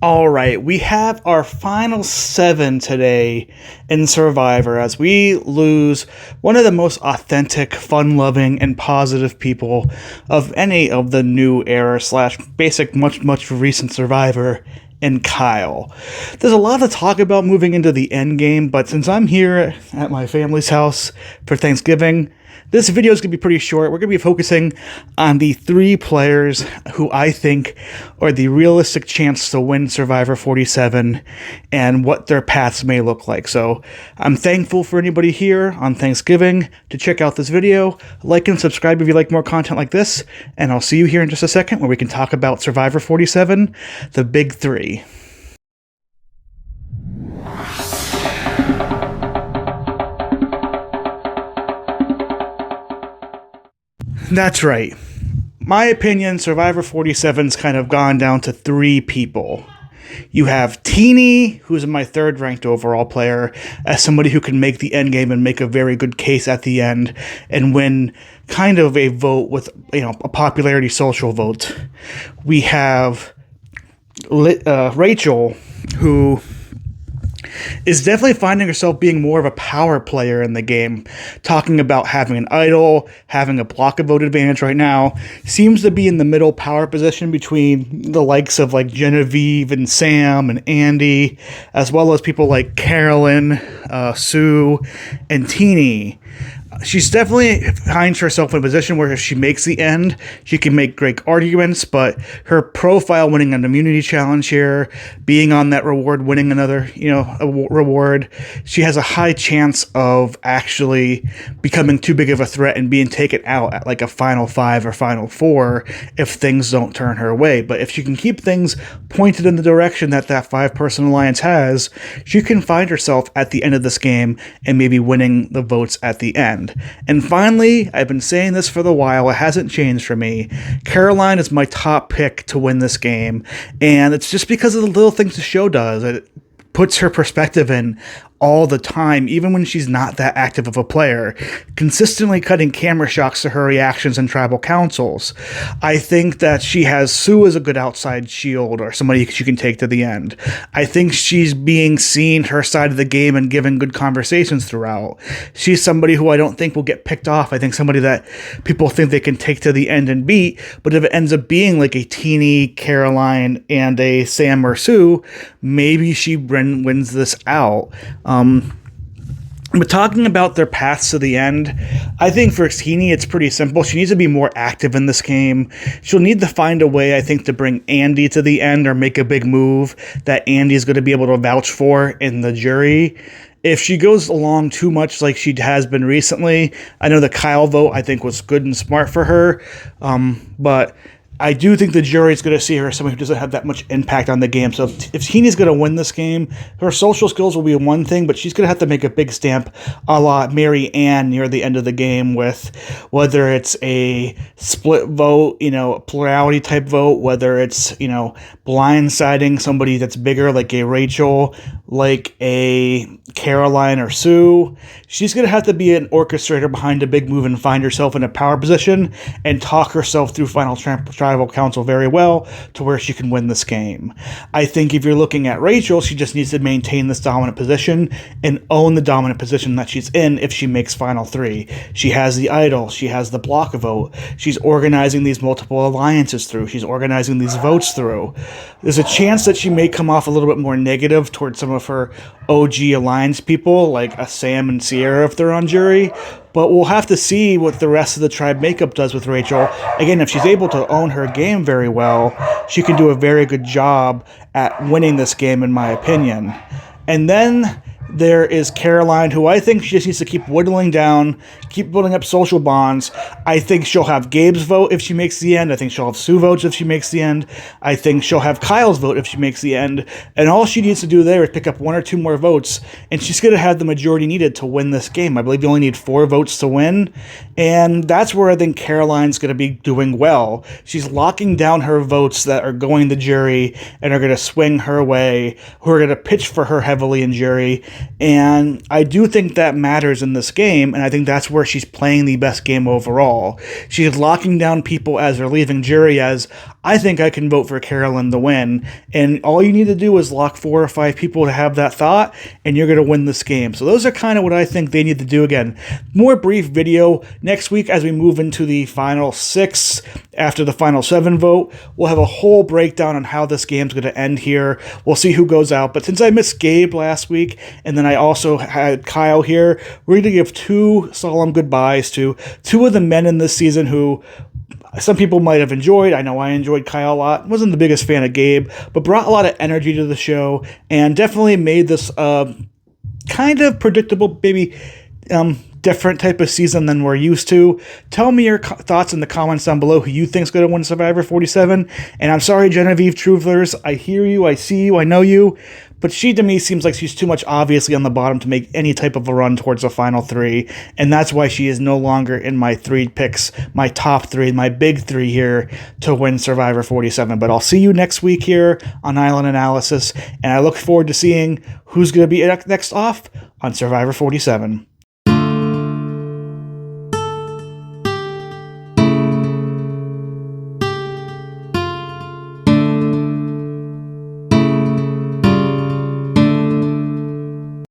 All right, we have our final 7 today in Survivor as we lose one of the most authentic, fun-loving, and positive people of any of the new era slash basic much recent Survivor in Kyle. There's a lot to talk about moving into the end game, but since I'm here at my family's house for Thanksgiving, this video is going to be pretty short. We're going to be focusing on the 3 players who I think are the realistic chance to win Survivor 47 and what their paths may look like. So I'm thankful for anybody here on Thanksgiving to check out this video. Like and subscribe if you like more content like this. And I'll see you here in just a second where we can talk about Survivor 47, the big 3. That's right. My opinion, Survivor 47's kind of gone down to 3 people. You have Teeny, who's my 3rd ranked overall player, as somebody who can make the end game and make a very good case at the end and win kind of a vote with, a popularity social vote. We have Rachel, who is definitely finding herself being more of a power player in the game, talking about having an idol, having a block of vote advantage right now, seems to be in the middle power position between the likes of like Genevieve and Sam and Andy, as well as people like Carolyn, Sue, and Teeny. She's definitely finds herself in a position where if she makes the end, she can make great arguments, but her profile winning an immunity challenge here, being on that reward, winning another, reward, she has a high chance of actually becoming too big of a threat and being taken out at like a final 5 or final 4 if things don't turn her way. But if she can keep things pointed in the direction that 5-person alliance has, she can find herself at the end of this game and maybe winning the votes at the end. And finally, I've been saying this for a while, it hasn't changed for me. Caroline is my top pick to win this game, and it's just because of the little things the show does. It puts her perspective in all the time, even when she's not that active of a player, consistently cutting camera shots to her reactions in tribal councils. I think that she has Sue as a good outside shield or somebody she can take to the end. I think she's being seen her side of the game and given good conversations throughout. She's somebody who I don't think will get picked off. I think somebody that people think they can take to the end and beat, but if it ends up being like a Teeny, Caroline, and a Sam or Sue, maybe she wins this out. But talking about their paths to the end, I think for Teeny, it's pretty simple. She needs to be more active in this game. She'll need to find a way, I think, to bring Andy to the end or make a big move that Andy is going to be able to vouch for in the jury. If she goes along too much like she has been recently, I know the Kyle vote, I think, was good and smart for her, but I do think the jury is going to see her as someone who doesn't have that much impact on the game. So if Teeny's going to win this game, her social skills will be one thing, but she's going to have to make a big stamp a la Mary Ann near the end of the game with whether it's a split vote, a plurality type vote, whether it's, blindsiding somebody that's bigger like a Rachel, like a Caroline or Sue. She's going to have to be an orchestrator behind a big move and find herself in a power position and talk herself through final tribal council very well to where she can win this game. I think if you're looking at Rachel, she just needs to maintain this dominant position and own the dominant position that she's in if she makes final 3. She has the idol. She has the block vote. She's organizing these multiple alliances through. She's organizing these votes through. There's a chance that she may come off a little bit more negative towards some of her OG alliance people like a Sam and Sierra if they're on jury, but we'll have to see what the rest of the tribe makeup does with Rachel. Again, if she's able to own her game very well, she can do a very good job at winning this game, in my opinion. And then there is Caroline, who I think she just needs to keep whittling down, keep building up social bonds. I think she'll have Gabe's vote if she makes the end. I think she'll have Sue votes if she makes the end. I think she'll have Kyle's vote if she makes the end. And all she needs to do there is pick up 1 or 2 more votes, and she's going to have the majority needed to win this game. I believe you only need 4 votes to win, and that's where I think Caroline's going to be doing well. She's locking down her votes that are going to jury and are going to swing her way, who are going to pitch for her heavily in jury. And I do think that matters in this game, and I think that's where she's playing the best game overall. She's locking down people as they're leaving jury as, I think I can vote for Carolyn to win, and all you need to do is lock 4 or 5 people to have that thought, and you're going to win this game. So those are kind of what I think they need to do. Again, more brief video next week as we move into the final 6 after the final 7 vote. We'll have a whole breakdown on how this game's going to end here. We'll see who goes out. But since I missed Gabe last week, and then I also had Kyle here, we're going to give 2 solemn goodbyes to 2 of the men in this season who some people might have enjoyed. I know I enjoyed Kyle a lot. Wasn't the biggest fan of Gabe, but brought a lot of energy to the show and definitely made this kind of predictable, maybe different type of season than we're used to. Tell me your thoughts in the comments down below who you think's going to win Survivor 47. And I'm sorry, Genevieve Truthers. I hear you. I see you. I know you. But she, to me, seems like she's too much obviously on the bottom to make any type of a run towards the final 3. And that's why she is no longer in my 3 picks, my top 3, my big 3 here to win Survivor 47. But I'll see you next week here on Island Analysis. And I look forward to seeing who's going to be next off on Survivor 47.